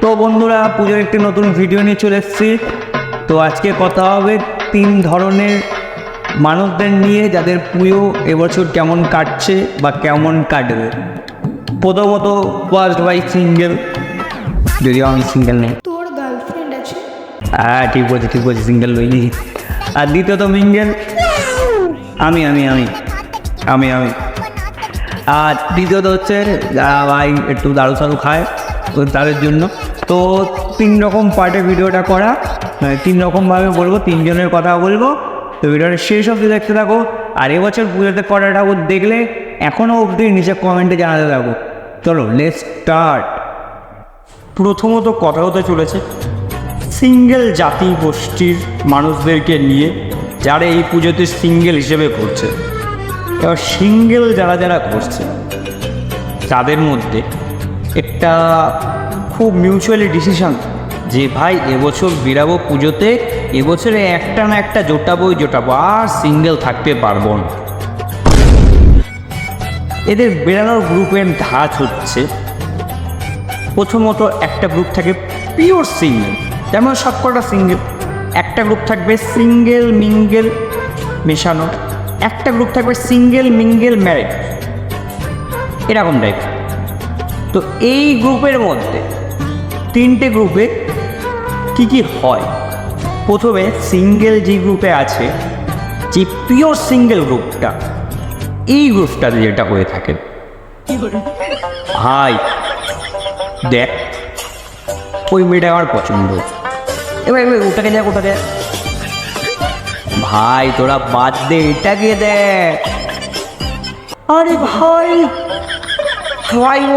তো বন্ধুরা, পুজোর একটি নতুন ভিডিও নিয়ে চলে এসেছি। তো আজকে কথা হবে 3 ধরনের মানুষদের নিয়ে যাদের পুজো এবছর কেমন কাটছে বা কেমন কাটবে। প্রথমত ফার্স্ট বাই সিঙ্গেল, যদিও আমি সিঙ্গেল নেই। তোর গার্লফ্রেন্ড আছে? হ্যাঁ ঠিক বলছি, সিঙ্গেল লইনি। আর দ্বিতীয়ত মিঙ্গেল, আমি আমি আমি আমি আমি আর তৃতীয়ত হচ্ছে যারা ভাই একটু দারু সারু খায় তাদের জন্য। তো 3 রকম পার্টে ভিডিওটা করা, 3 রকমভাবে বলবো, 3 জনের কথা বলবো। তো ভিডিওটা শেষ অবধি দেখতে থাকো। আর এবছর পুজোতে কটা ঠাকুর দেখলে এখনও অবধি নিচে কমেন্টে জানাতে থাকো। চলো লেটস স্টার্ট। প্রথমত কথা হতে চলেছে সিঙ্গেল জাতি গোষ্ঠীর মানুষদেরকে নিয়ে, যারা এই পুজোতে সিঙ্গেল হিসেবে করছে। এবার সিঙ্গেল যারা করছে তাদের মধ্যে একটা খুব মিউচুয়ালি ডিসিশন যে ভাই এবছর বেরাবো পুজোতে, এবছরে একটা না একটা জোটাবো আর সিঙ্গেল থাকতে পারবো না। এদের বেরানোর গ্রুপের ধাঁচ হচ্ছে, প্রথমত একটা গ্রুপ থাকে পিওর সিঙ্গেল, যেমন সবকটা সিঙ্গেল। একটা গ্রুপ থাকবে সিঙ্গেল মিঙ্গেল মেশানো, একটা গ্রুপ থাকবে সিঙ্গেল মিঙ্গেল ম্যারেড, এরকম টাইপ। তো এই গ্রুপের মধ্যে 3টে গ্রুপে কি হয়। প্রথমে সিঙ্গেল যে গ্রুপে আছে, যে পিওর সিঙ্গেল গ্রুপটা, এই গ্রুপটাতে যেটা হয়ে থাকে, ভাই দেখ ওই মেয়েটা আমার পছন্দ, এবার ওটাকে দেখ, ভাই তোরা বাদ দে, এটাকে দেখ। আরে ভাই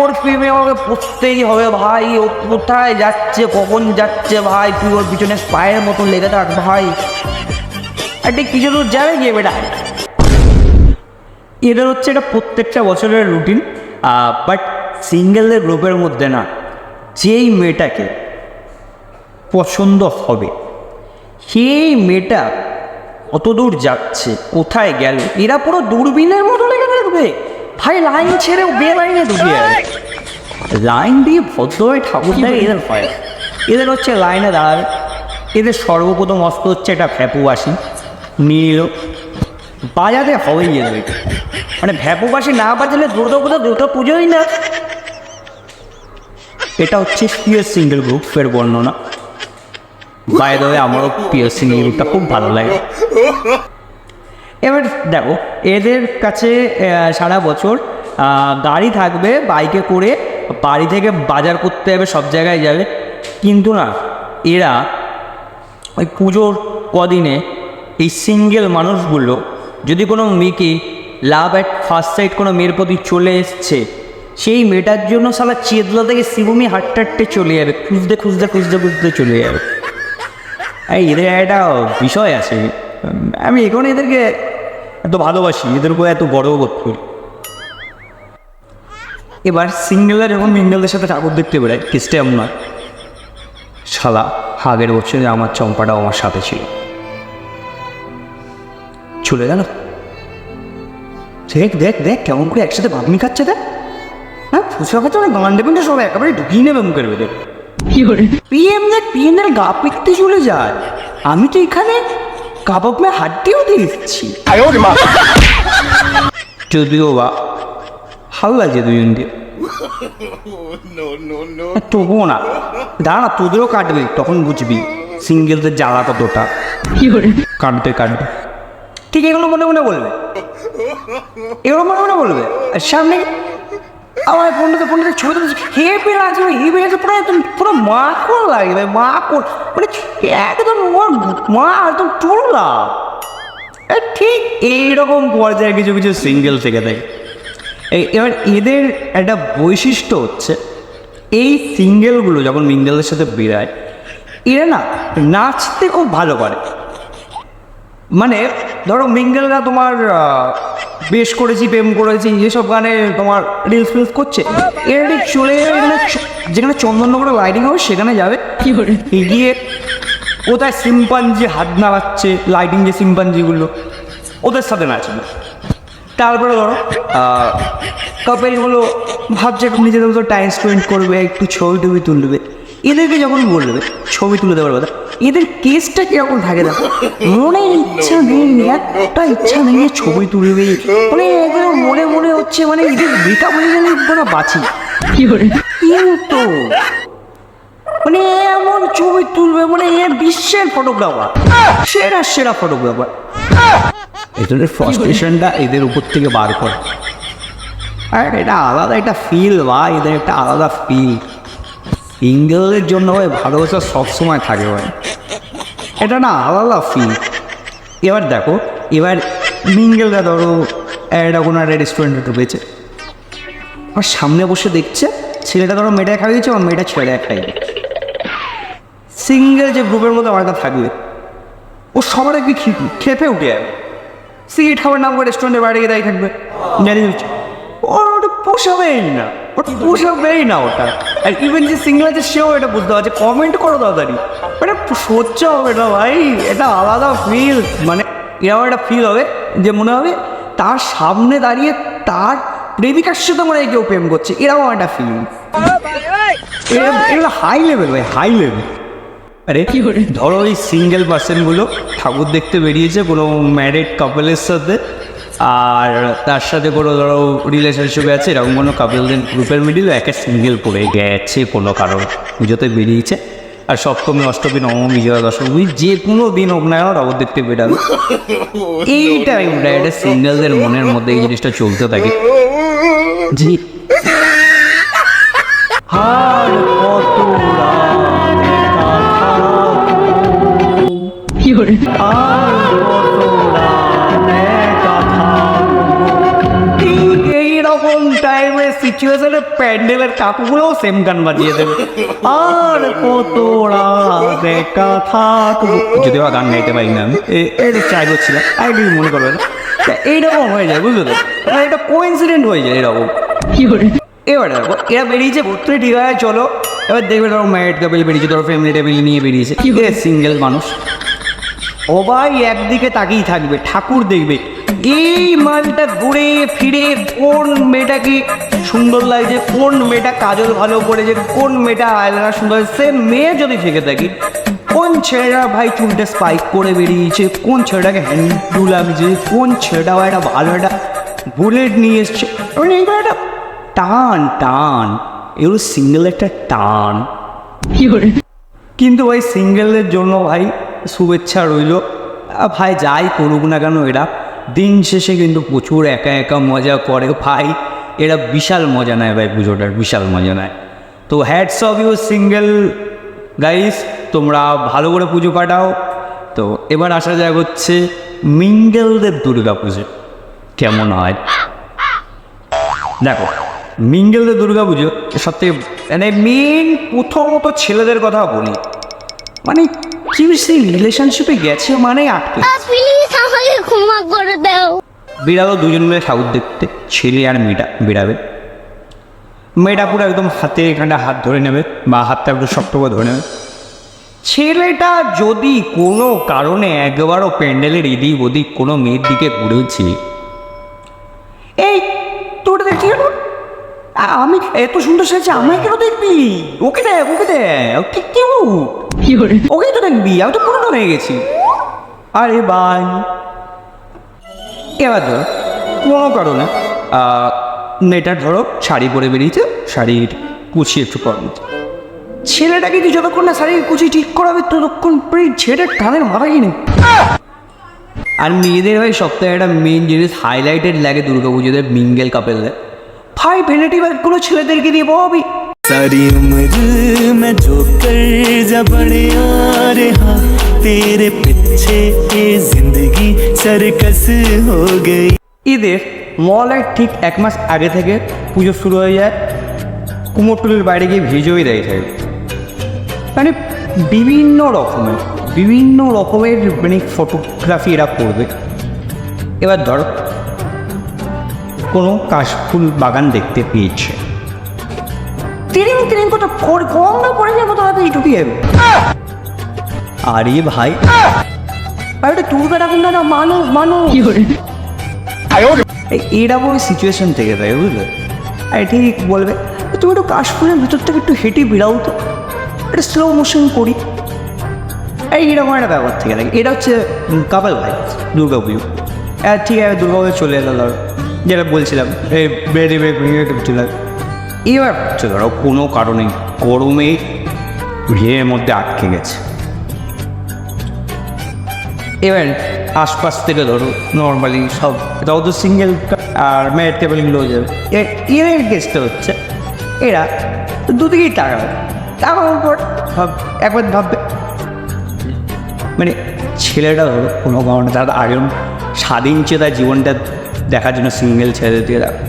ওর প্রেমে আমাকে পড়তেই হবে ভাই, ও কোথায় যাচ্ছে, কখন যাচ্ছে ভাই, তুই ওর পিছনে স্পায়ের মতো লেগে থাক ভাই, একটা কিছু দূর যাবে গিয়ে বেটা। এদের হচ্ছে এটা প্রত্যেকটা বছরের রুটিন। বাট সিঙ্গেলদের গ্রুপের মধ্যে না, যেই মেয়েটাকে পছন্দ হবে সেই মেয়েটা কত দূর যাচ্ছে, কোথায় গেল, এরা পুরো দূরবীনের মতো লেগে থাকবে ভাই। লাইন ছেড়ে বে লাইনে ঢুকিয়ে লাইন দিয়ে ভদ্রভাবে ঠাকুর দেয় এদের হয়। এদের হচ্ছে লাইনে দাঁড়াবে, এদের সর্বপ্রথম অস্ত্র হচ্ছে একটা ভ্যাপুবাসী নীল বাজাতে হবেই এদের। মানে ভ্যাপুবাসী না বাজালে দ্রুত পুজোই না। এটা হচ্ছে পিওর সিঙ্গেল গ্রুপের বর্ণনা। বাই দ্য ওয়ে আমারও পিওর সিঙ্গেল গ্রুপটা খুব ভালো লাগে। এবার দেখো, এদের কাছে সারা বছর গাড়ি থাকবে, বাইকে করে বাড়ি থেকে বাজার করতে যাবে, সব জায়গায় যাবে। কিন্তু না, এরা ওই পুজোর কদিনে এই সিঙ্গেল মানুষগুলো যদি কোনো মেয়েকে লাভ অ্যাট ফার্স্ট সাইট কোনো মেয়ের প্রতি চলে এসছে, সেই মেয়েটার জন্য সালা চেতলা থেকে শিবমি হাঁটতে চলে যাবে, খুঁজতে চলে যাবে। এদের একটা বিষয় আছে, আমি এখন এদেরকে এত ভালোবাসি, এদের উপর এত গর্ব বোধ করি। এবার সিঙ্গেলরা যখন মিঙ্গেলদের সাথে ঠাকুর দেখতে বেড়ায়, কেসটা এমন নয়, শালা আগের বছরে আমার চম্পাটাও আমার সাথে ছিল, চলে গেল। দেখ কেমন করে একসাথে বাগনি খাচ্ছে, দেখ। হ্যাঁ, ফুচকা খাচ্ছে, অনেক গান দেবেন সবাই একেবারে ঢুকিয়ে নেবে মুখের ভেতরে। পিএম গা পিকতে চলে যায়, আমি তো এখানে কাবাব মে হাড্ডিও দিয়ে দিচ্ছি। যদিও বা ভালো লাগছে দুজন দিয়ে, তবুও না, দাঁড়া তোদেরও কাটবে, তখন বুঝবি সিঙ্গেলদের জ্বালা কতটা। কাটবে ঠিক এগুলো মনে বলবে, আর সামনে আমার ফোনটাতে ছবি হেপি লাগছে, পুরো মাকড় লাগবে, মাকড় মানে একদম একদম টুরলা। ঠিক এইরকম পর্যায়ে কিছু সিঙ্গেল থেকে থাকে। এবার এদের একটা বৈশিষ্ট্য হচ্ছে, এই সিঙ্গেলগুলো যখন মিঙ্গেলদের সাথে বেরায়, এরা না নাচতে খুব ভালো পারে। মানে ধরো মিঙ্গেলরা তোমার বেশ করেছি, প্রেম করেছি, যেসব গানে তোমার রিলস করছে, এরা ঠিক চলে যাবে যেখানে চন্দননগরে লাইটিং হবে, সেখানে যাবে, গিয়ে কোথায় সিম্পাঞ্জি হাত নাড়াচ্ছে, লাইটিং যে সিম্পাঞ্জিগুলো, ওদের সাথে নাচবে। তারপরে ধরো কাপেলগুলো ভাবছে নিজেদের মতো টাইম স্পেন্ড করবে, একটু ছবি টবি তুলবে, এদেরকে যখন বলবে ছবি তুলে দেওয়ার কথা, এদের কেসটা কিরকম থাকে না, মনে ইচ্ছা নেই, একটা ইচ্ছা নেই যে ছবি তুলবে, মানে একদম মনে মনে হচ্ছে মানে এদের ব্রেকআপ হয়ে গেলে না বাঁচি। কিন্তু মানে এমন ছবি তুলবে মানে এ বিশ্বের ফটোগ্রাফার, সেরা সেরা ফটোগ্রাফার। এদের ফ্রাস্ট্রেশনটা এদের উপর থেকে বার করে, আর এটা আলাদা একটা ফিল বা এদের একটা আলাদা ফিল। সিঙ্গেলের জন্য ভাই ভালোবাসা সবসময় থাকে ভাই, এটা না আলাদা ফিল। এবার দেখো, এবার মিঙ্গেলরা ধরো একটা কোনো একটা রেস্টুরেন্টে ঢুকেছে, আর সামনে বসে দেখছে ছেলেটা ধরো মেয়েটা খাইয়েছে আর মেয়েটা ছেলেটা খাইয়ে। সিঙ্গেল যে গ্রুপের মধ্যে আমার থাকবে, ও সবার আগে খেপে উঠে যাবে, সিগারেট খাবার নাম করে রেস্টুরেন্টের বাইরে গিয়ে দাঁড়িয়ে থাকবে, জানি ওটা পোষাবেই না, ওটা পোষাবেই না ওটা। আর ইভেন যে সিঙ্গেল আছে সেও এটা বুঝতে পারছে, কমেন্ট করো তাড়াতাড়ি, এটা সহ্য হবে না ভাই, এটা আলাদা ফিল। মানে এরকম একটা ফিল হবে যে মনে হবে তার সামনে দাঁড়িয়ে তার প্রেমিকার সাথে মনে হয় কেউ প্রেম করছে, এরকম একটা ফিল। এগুলো হাই লেভেল ভাই, হাই লেভেল। আরে ধরো ওই সিঙ্গেল পার্সনগুলো ঠাকুর দেখতে বেরিয়েছে কোনো ম্যারিড কাপলের সাথে, আর তার সাথে কোনো ধরো রিলেশনশিপে আছে এরকম কোনো কাপলদের গ্রুপের মিডিল একে সিঙ্গেল পড়ে গেছে কোনো কারণ, পুজোতে বেরিয়েছে। আর সপ্তমী অষ্টমী নবমী বিজয়া দশমী যে কোনো দিন হোক না ঠাকুর দেখতে বেরাবে, এই টাইমটা এটা সিঙ্গেলদের মনের মধ্যে এই জিনিসটা চলতে থাকে। জি হার কত এইরকম টাইমে সিচুয়েশনে প্যান্ডেলের কাকুগুলোও সেম গান বাজিয়ে দেবে, আর কত দেখা থাকবো, যদিও গান গাইতে পারি না আমি, এটা ট্রাই করছিলাম, আইডি মনে করবে না। এইরকম হয়ে যায় বুঝলো তো, এটা কোইন্সিডেন্ট হয়ে যায় এরকম। এবার দেখো এরা বেরিয়েছে ঘুরতে, ঠিক আছে চলো, এবার দেখবে ধরো ম্যারিড কাপল বেরিয়েছে, ধরো ফ্যামিলি টেবিল নিয়ে বেরিয়েছে, সিঙ্গেল মানুষ ও ভাই একদিকে তাকিয়ে থাকবে, ঠাকুর দেখবে এই মালটা ঘুরে ফিরে কোন মেয়েটাকে সুন্দর লাগছে, কোন মেয়েটা কাজল ভালো করেছে, কোন মেয়েটা আয়লানা সুন্দর, সে মেয়ে যদি থেকে থাকি, কোন ছেলেটা ভাই চুলটা স্পাইক করে বেরিয়েছে, কোন ছেলেটাকে হ্যান্ডু লাগছে, কোন ছেলেটা একটা ভালো একটা বুলেট নিয়ে এসছে, মানে এইগুলো একটা টান টান, এগুলো সিঙ্গেল একটা টান। কিন্তু ভাই সিঙ্গেলের জন্য ভাই শুভেচ্ছা রইল, ভাই যাই করুক না কেন এরা দিন শেষে কিন্তু প্রচুর একা একা মজা করে ভাই, এরা বিশাল মজা নেয় ভাই, পুজোটার বিশাল মজা নেয়। তো hats off you single guys, তোমরা ভালো করে পুজো কাটাও। তো এবার আসা যাক হচ্ছে মিঙ্গেলদের দুর্গা পুজো কেমন হয়। দেখো মিঙ্গেলদের দুর্গা পুজো সবথেকে মানে মেন প্রথমত ছেলেদের কথা বলি, মানে কি সেই রিলেশনশিপে গেছে মানে আটকে প্লিজ আমাকে ক্ষমা করে দাও। বেরালো দুজন মিলে ঠাকুর দেখতে, ছেলে আর মেয়েটা বেরাবে, মেয়েটা পুরো একদম হাতে এখানটা হাত ধরে নেবে বা হাতটা একটু শক্ত করে ধরে নেবে। ছেলেটা যদি কোনো কারণে একবারও প্যান্ডেলের এদিক ওদিক কোনো মেয়ের দিকে ঘুরেছে, এই তোটা দেখছি আমি এত সুন্দর সেজেছি, আমায় কেন দেখবি, ওকে দেখ ওকে দেখ ঠিক কেউ ওকেই তো দেখবি, আমি তো পুরোনো হয়ে গেছি। আরে ভাই এবার ধরো কোনো কারণে মেয়েটা ধরো শাড়ি পরে বেরিয়েছে, শাড়ির কুচি একটু কম, ছেলেটাকে তুই যতক্ষণ না শাড়ির কুচি ঠিক করাবে ততক্ষণ ছেলেটার কানের মাথাই নেই। আর মেয়েদের ভাই সপ্তাহে একটা মেন জিনিস হাইলাইটেড লাগে দুর্গা পুজোদের মিঙ্গেল কাপেলদের, ভাই ভ্যানিটি ব্যাগগুলো ছেলেদেরকে দিয়ে ববি सारी उम्र मैं जो कर जा बड़े आ रहा तेरे पीछे ये जिंदगी सर्कस हो गई। ঈদের মলের ঠিক এক মাস আগে থেকে পুজো শুরু হয়ে যায়, কুমোরটুলির বাইরে গিয়ে ভিডিওই দেয় থাকে, মানে বিভিন্ন রকমের মানে ফটোগ্রাফি এরা করবে। এবার ধর কোনো কাশফুল বাগান দেখতে পেয়েছে, তিরিং তিরিং কথা গঙ্গা পড়ে যাবো তো হাতে ঢুকে যাবে। আরে ভাই এটা দুর্গা ঠাকুর না, মানুষ এরকম সিচুয়েশন থেকে থাকে বুঝলে। আর ঠিক বলবে তুমি একটু কাশফুলের ভিতর থেকে একটু হেঁটে বেরাও তো, একটা স্লো মোশন করি, এইরকম একটা ব্যাপার থেকে থাকে। এটা হচ্ছে কাপাল ভাই দুর্গা পুজো। ঠিক আছে, দুর্গা পুজো চলে এলো, ধরো যেটা বলছিলাম এই বেড়ে চলে এবার হচ্ছে ধরো কোনো কারণে গরমে ভিড়ের মধ্যে আটকে গেছে। এবার আশপাশ থেকে ধরো নর্মালি সব এটাও তো সিঙ্গেল আর মেয়ের টেবিলগুলো হয়ে যাবে। এর গেস্টটা হচ্ছে এরা দুদিকেই টাকাবে, টাকার পর একবার ভাববে মানে ছেলেটা ধরো কোনো কারণে তার আগে স্বাধীন চেয়ে তার জীবনটা দেখার জন্য সিঙ্গেল ছেড়ে দিয়ে রাখবে।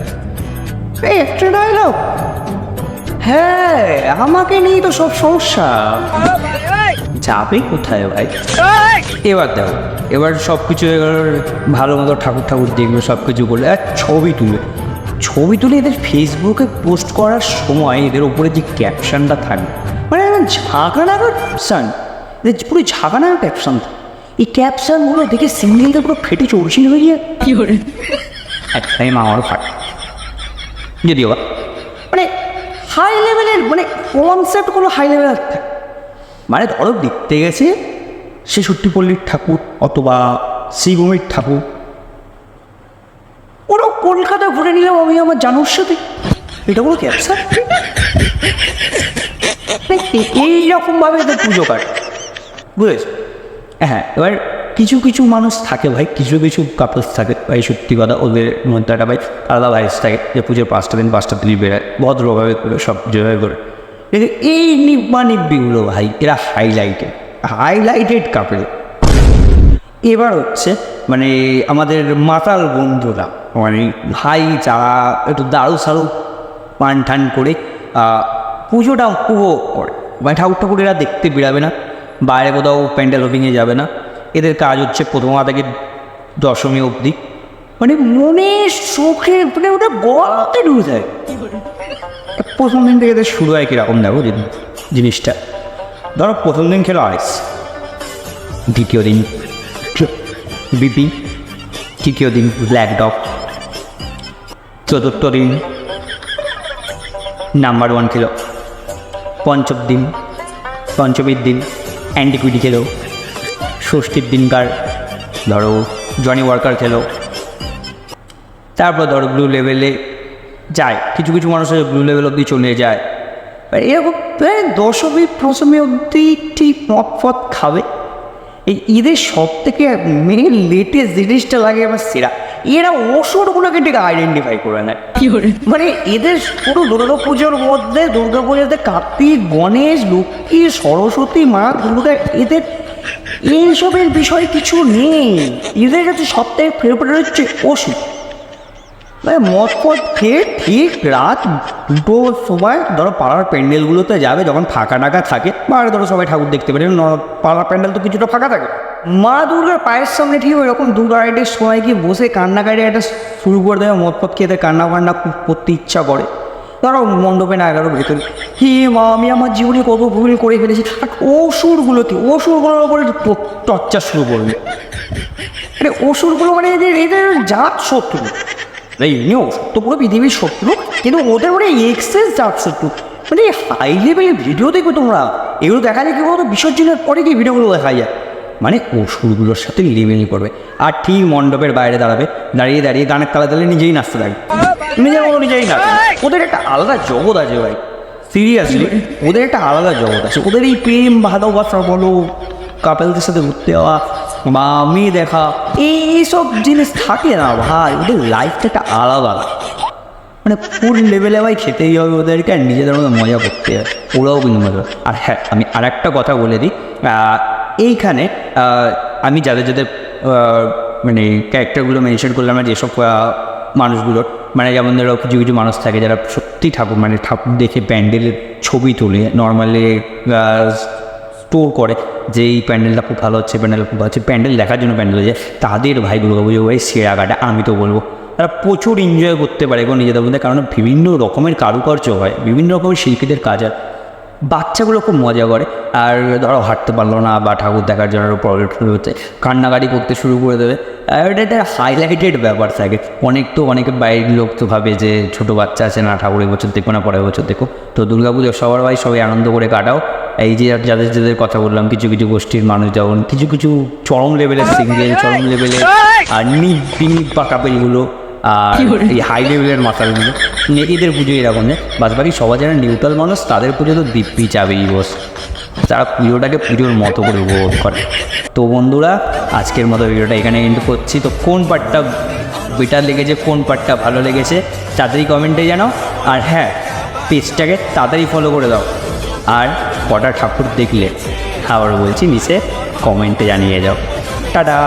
এই একটা ডায়লগ, হ্যাঁ আমাকে নিয়েই তো সব সমস্যা, যাবে কোথায় ভাই? এবার দেখো, এবার সব কিছু ভালো মতো ঠাকুর দেখবে, সব কিছু করলে আর ছবি তুলে এদের ফেসবুকে পোস্ট করার সময় এদের ওপরে যে ক্যাপশনটা থাকবে, মানে ঝাঁকানার ক্যাপশন, পুরো ঝাঁকানার ক্যাপশন, এই ক্যাপশনগুলো দেখে সিঙ্গেলটা পুরো ফেটে চড়ছিল হয়ে যায়। কী করে একটাই আমারও ফাট, যদিও মানে হাই লেভেলের মানে কনসেপ্টগুলো হাই লেভেলের থাকে। মানে ধরো দেখতে গেছে ছেষট্টিপল্লীর ঠাকুর অথবা শ্রীভূমির ঠাকুর, ওরা কলকাতা ঘুরে নিলাম আমি আমার জানুর সাথে, এটা কোনো ক্যাপশন? এইরকমভাবে এদের পুজো কাটে, বুঝেছ? হ্যাঁ, এবার কিছু কিছু মানুষ থাকে ভাই, কিছু কিছু কাপলস থাকে ভাই, সত্যি কথা ওদের মধ্যে একটা ভাই আলাদা ভাইস থাকে যে পুজোর 5টা দিন বেড়ায় ভদ্রভাবে করে সব যেভাবে করে। এই নিব্বিগুলো ভাই এরা হাইলাইটেড কাপড়ে। এবার হচ্ছে মানে আমাদের মাতাল বন্ধুরা, মানে ভাই যারা একটু দারু সারু পান ঠান করে পুজোটা উপভোগ করে, মানে ঠাকুর এরা দেখতে বেরাবে না, বাইরে কোথাও প্যান্ডেল হোপিংয়ে যাবে না, এদের কাজ হচ্ছে প্রথমা থেকে দশমী অবধি মানে মনে চোখে মানে ওটা গলাতে ঢুকে যায়। প্রথম দিন থেকে এদের শুরু হয় কীরকম দেখো জিনিসটা, ধরো প্রথম দিন খেলো আইস, দ্বিতীয় দিন বিপি, তৃতীয় দিন ব্ল্যাক ডগ, চতুর্থ দিন নাম্বার 1 খেলো, পঞ্চমীর দিন অ্যান্টিকুইটি খেলো, ষষ্ঠীর দিনকার ধরো জনি ওয়ার্কার খেলো, তারপর ধরো ব্লু লেভেলে যায়, কিছু কিছু মানুষ ব্লু লেভেল অবধি চলে যায়, এরকম প্রায় দশমী অবধি ঠিক মদ খাবে। এই ঈদের সব থেকে মেন লেটেস্ট জিনিসটা লাগে আমার সেরা, এরা অসুরগুলোকে ঠিক আইডেন্টিফাই করে নেয়। কী করে? মানে এদের পুরো দুর্গা পুজোর মধ্যে, দুর্গা পুজোতে কার্তিক, গণেশ, লক্ষ্মী, সরস্বতী, মা দুর্গা, এদের এইসবের বিষয় কিছু নেই। এদের কাছে সব থেকে ফেভারিট হচ্ছে অসুর। মানে মদ খেয়ে ঠিক রাত 2টোর সময় ধরো পাড়ার প্যান্ডেলগুলোতে যাবে, যখন ফাঁকা টাকা থাকে, বা ধরো সবাই ঠাকুর দেখতে পারে, পাড়ার প্যান্ডেল তো কিছুটা ফাঁকা থাকে, মা দুর্গার পায়ের সামনে ঠিক ওইরকম 2-2:30 সময় গিয়ে বসে কান্নাকাটি একটা শুরু করে দেয়, মদ খেয়ে কান্না করতে ইচ্ছা করে। ধরো মণ্ডপে না গেল ভেতরে, হে মা আমি আমার জীবনে কত ভুল করে ফেলেছি, আর অসুরগুলোর ওপরে টর্চার শুরু করবে। মানে অসুরগুলো মানে এদের জাত শত্রু, এমনিও সত্য পুরো পৃথিবীর শত্রু, কিন্তু ওদের মানে এক্সেস জাত শত্রু। মানে হাই লেভেলের ভিডিও দেখবে তোমরা, এগুলো দেখা যায় কি বলতো বিসর্জনের পরে কি ভিডিওগুলো দেখা যায়, মানে অসুরগুলোর সাথে লেভেল করবে। আর ঠিক মণ্ডপের বাইরে দাঁড়িয়ে গানের তালে নিজেই নাচতে থাকবে, নিজেই নাচবে। ওদের একটা আলাদা জগৎ আছে ভাই, সিরিয়াসলি ওদের একটা আলাদা জগৎ আছে। ওদের এই প্রেম ভালোবাসা বলো, কাপেলদের সাথে ঘুরতে যাওয়া বা মেয়ে দেখা, এইসব জিনিস থাকে না ভাই, ওদের লাইফটা একটা আলাদা, মানে ফুল লেভেলে ভাই খেতেই হবে ওদেরকে, আর নিজেদের মধ্যে মজা করতে হবে, ওরাও কিন্তু মজা। আর হ্যাঁ, আমি আর একটা কথা বলে দিই, এইখানে আমি যাদের মানে ক্যারেক্টারগুলো মেনশন করলাম না, যেসব মানুষগুলোর মানে যেমন ধরো কিছু কিছু মানুষ থাকে যারা সত্যি ঠাকুর মানে ঠাকুর দেখে প্যান্ডেলের ছবি তুলে নর্মালি স্টোর করে যে এই প্যান্ডেলটা খুব ভালো হচ্ছে, প্যান্ডেল খুব ভালো হচ্ছে, প্যান্ডেল দেখার জন্য প্যান্ডেল হচ্ছে, তাদের ভাই দুর্গাপুজো ভাই সেরা কাটা আমি তো বলবো। তারা প্রচুর এনজয় করতে পারে এখন নিজেদের মধ্যে, কারণ বিভিন্ন রকমের কারুকার্য হয়, বিভিন্ন রকমের শিল্পীদের কাজ হয়, বাচ্চাগুলো খুব মজা করে। আর ধরো হাঁটতে পারলো না বা ঠাকুর দেখার জন্য প্রবলেম শুরু হচ্ছে, কান্নাকাটি করতে শুরু করে দেবে, এটা একটা হাইলাইটেড ব্যাপার থাকে। অনেকে বাইরের লোক তো ভাবে যে ছোটো বাচ্চা আছে না, ঠাকুর এবছর দেখো না পরের বছর দেখো। তো দুর্গাপুজো সবার ভাই সবাই আনন্দ করে কাটাও, এই যে যাদের যাদের কথা বললাম, কিছু কিছু গোষ্ঠীর মানুষ যেমন কিছু কিছু চরম লেভেলের সিঙ্গেল, চরম লেভেলের আর নিট পাকা পেলগুলো, আর এই হাই লেভেলের মাতালগুলো, এদের পুজো এরকম নেই। বাদবাকি সবাই যারা নিউট্রাল মানুষ তাদের পুজো তো দিব্যি চাবেই বস, তারা পুজোটাকে পুজোর মতো করে উপভোগ করে। তো বন্ধুরা, আজকের মতো ভিডিওটা এখানে কিন্তু করছি। তো কোন পার্টটা বেটার লেগেছে, কোন পার্টটা ভালো লেগেছে তাড়াতাড়ি কমেন্টে জানাও। আর হ্যাঁ, পেজটাকে তাড়াতাড়ি ফলো করে দাও। আর কটা ঠাকুর দেখলে আবার বলছি নিচে কমেন্টে জানিয়ে যাও। টাটা।